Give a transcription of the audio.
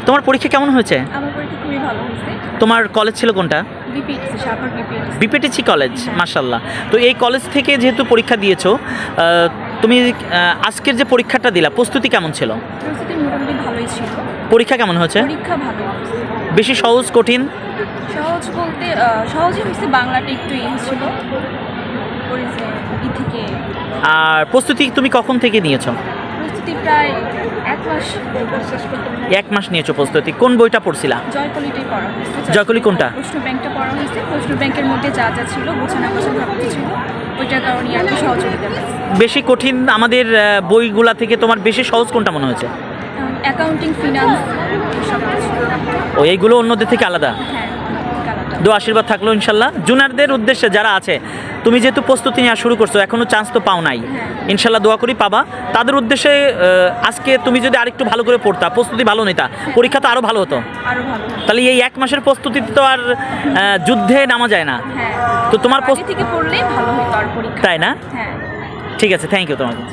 তোমার পরীক্ষা কেমন হয়েছে? আমার পরীক্ষা খুবই ভালো হয়েছে। তোমার কলেজ ছিল কোনটা? BPSC, Shahbag BPSC. BPTC college, মাশাআল্লাহ। তো এই কলেজ থেকে যেহেতু পরীক্ষা দিয়েছো, তুমি আজকের যে পরীক্ষাটা দিলা, প্রস্তুতি কেমন ছিল? প্রস্তুতি মোটামুটি ভালোই ছিল। পরীক্ষা কেমন হয়েছে? পরীক্ষা ভালো হয়েছে। বেশি সহজ, কঠিন? সহজ বলতে সহজই হয়েছে, বাংলাটা একটু ছিল থেকে। আর প্রস্তুতি তুমি কখন থেকে নিয়েছো? প্রস্তুতি প্রায় 1 মাস। 1 মাস নিয়েছো প্রস্তুতি। কোন বইটা পড়ছিলা? জয়কলিটাই পড়া হয়েছে। জয়কলি কোনটা? প্রশ্ন ব্যাংকটা পড়া হয়েছে। প্রশ্ন ব্যাংকের মধ্যে যা যা ছিল গোছানো ভাবতে ছিল, ওইটার কারণে আর কি সহযোগিতা হয়েছে। বেশি কঠিন আমাদের বইগুলা থেকে তোমার বেশি সহজ কোনটা মনে হয়েছে? অ্যাকাউন্টিং, ফিনান্স, সব কিছু। ও, এইগুলো অন্যদের থেকে আলাদা? হ্যাঁ, আলাদা। দোয়া আশীর্বাদ থাকলো ইনশাল্লাহ। জুনিয়রদের উদ্দেশ্যে যারা আছে, তুমি যেহেতু প্রস্তুতি নেওয়া শুরু করছো, এখনও চান্স তো পাও নাই, ইনশাল্লাহ দোয়া করি পাবা। তাদের উদ্দেশ্যে আজকে তুমি যদি আরেকটু ভালো করে পড়তা, প্রস্তুতি ভালো নিতা, পরীক্ষা তো আরও ভালো হতো। আরো ভালো। তাহলে এই 1 মাসের প্রস্তুতিতে তো আর যুদ্ধে নামা যায় না। হ্যাঁ, তো তোমার আগে থেকে পড়লেই ভালো হতো আর পরীক্ষা। তাই না? হ্যাঁ। ঠিক আছে, থ্যাংক ইউ তোমাকে।